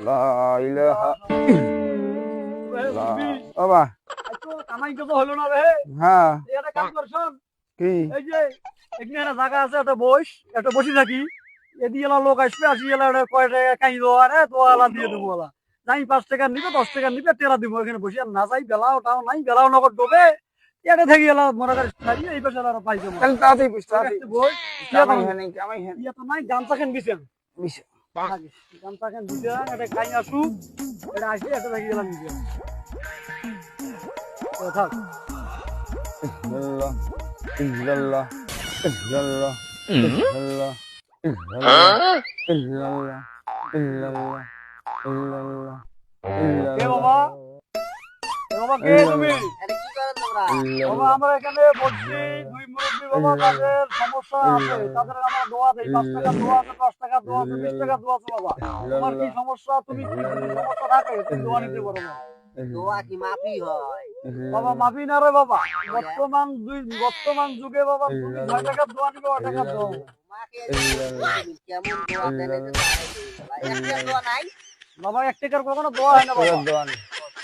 লা ইলাহা বাবা কামাই তো হলো না রে। হ্যাঁ এটা কাম করছন কি এই যে এখানে একটা জায়গা আছে, একটা বসি থাকি, এদিকে এলা লোক আসবে, আসি এলা কয় টাকা কাই দেওয়া রে তোলা দিয়ে দেবো ওলা যাই 5 টাকা নিবে 10 টাকা নিবে তেরা দিব এখানে বসে আর না যাই বেলাও টাও নাই বেলাও নগদ ডোবে এটা থেকে এলা মনে করিস ছাড়িয়ে এই পাশে আর পাইছো না তাহলে তাড়াতাড়ি বুঝতে বই কামাই হয় নাই কামাই হয় ইয়া তো নাই গামছা খান দিছেন বিশ গামছা খান দিছেন এটা খাই আসু এটা আসি এটা থেকে গেলাম নিজে থাক ইল্লাল্লাহ ইল্লাল্লাহ ইল্লাল্লাহ ইল্লাল্লাহ ইল্লাল্লাহ ইল্লাল্লাহ ইল্লাল্লাহ ইল্লাল্লাহ কে বাবা বাবা কে তুমি আরে কি করেন তোমরা? বাবা আমরা এখানে বলছি দুই মুরব্বী বাবা তাদের সমস্যা আছে, তাদের আমরা দোয়া দেই 5 টাকা দোয়া আছে 10 টাকা দোয়া আছে 20 টাকা দোয়া আছে বাবা তোমার কি সমস্যা তুমি কি সমস্যা থাকে তুমি দোয়া নিতে পারো না দোয়া কি মাপি হয়? বাবা মাফি না রে বাবা বর্তমান যুগে বাবা তুমি 6 টাকা দোয়া নিবে 8 টাকা দাও মাকে কেমন দোয়া দেন এই যে ভাই একটা দোয়া নাই? বাবা 1 টাকার কোনো দোয়া হয় না বাবা দোয়া নেই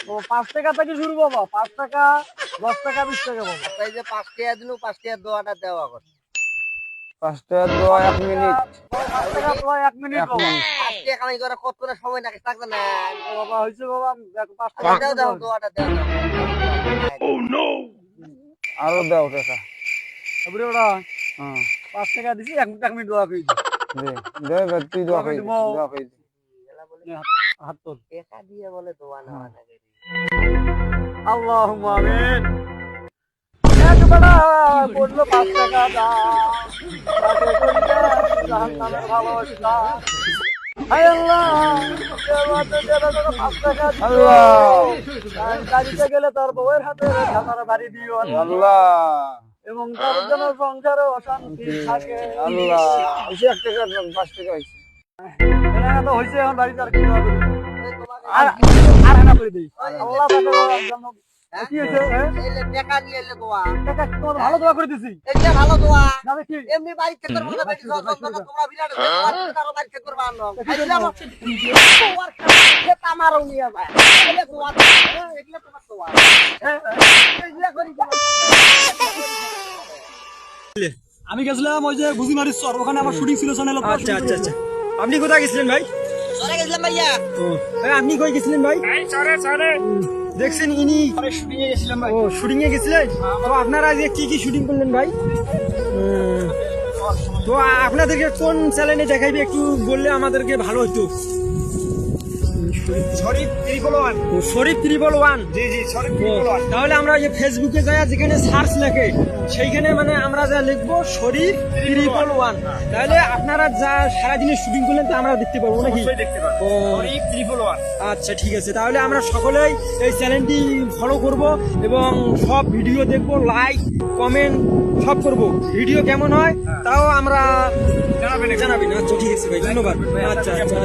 তো 5 টাকা থেকে শুরু বাবা 5 টাকা 10 টাকা 20 টাকা বাবা এই যে 5 টাকা দিনু 5 টাকা দোয়াটা দেওয়া কর। 5 টাকা দোয়া 1 মিনিট 5 টাকা দোয়া 1 মিনিট বাবা 5 টাকা কামাই করে কত করে সময় লাগে থাকবে না। বাবা হইছে বাবা 5 আচ্ছা, টাকা দাও দাও দোয়াটা দাও। আরো দাও টাকা তারপরে ওরা হ্যাঁ 5 টাকা দিছি 1 মিনিট দোয়া করি দে দে তুই দোয়া কই দোয়া কই হাত তোল টাকা দিয়ে বলে দোয়া নেওয়া লাগে। আল্লাহুম্মা আমিন একবারে বললো 5 টাকা দাও তাকে কইরা জাহান্নামের ভালোবাসা হায় আল্লাহ দেওয়াতে দেওয়া 5 টাকা আল্লাহ গাড়িতে গেলে তার বউয়ের হাতে ঢাকার বাড়ি দিও আল্লাহ এবং তার জন্য সংসারে অশান্তি থাকে আল্লাহ এসে 1 টাকা 5 টাকা হইছে এটা তো হইছে এখন বাড়িতে আর কি দোয়া করি এই তোমাকে আর না করে দেই আল্লাহ তাকে জন্য কি হইছে এই যে টাকা দিয়ে এলে দোয়া টাকা তোমার ভালো দোয়া করে দিছি এই যে ভালো দোয়া যাবে কি এমনি বাড়ি থেকে করবো না বেশি তোমরা বিরাট তারও বাড়ি থেকে করবা না আমারও নিয়ে যায় এগুলো দোয়া এগুলো তোমার দোয়া এগুলো করি আমি গেছিলাম ওই যে বুঝি মারিস চর ওখানে আমার শুটিং ছিল চ্যানেল। আচ্ছা আচ্ছা আচ্ছা আপনি কোথায় গেছিলেন ভাই? চলে গেছিলাম ভাইয়া। ভাই আপনি কই গেছিলেন ভাই? দেখছেন ইনি শুটিং এ গেছিলাম ভাই। ও শুটিং এ গেছিলেন? তো আপনারা আজকে কি কি শুটিং করলেন ভাই? তো আপনাদেরকে কোন চ্যানেলে দেখাইবে একটু বললে আমাদেরকে ভালো হতো। শরীফ 111 জি জি শরীফ 111 তাহলে আমরা এই ফেসবুকে যাই যেখানে সার্চ লেখে সেইখানে মানে আমরা যা লিখবো শরীফ 111 তাহলে আপনারা যা সারা দিনে শুটিং করলেন তা আমরা দেখতে পাবো নাকি? শরীফ 111 আচ্ছা ঠিক আছে তাহলে আমরা সকলেই এই চ্যানেলটি ফলো করব এবং সব ভিডিও দেখবো লাইক কমেন্ট সব করব ভিডিও কেমন হয় তাও আমরা জানাবেন আচ্ছা ঠিক আছে ভাই ধন্যবাদ আচ্ছা আচ্ছা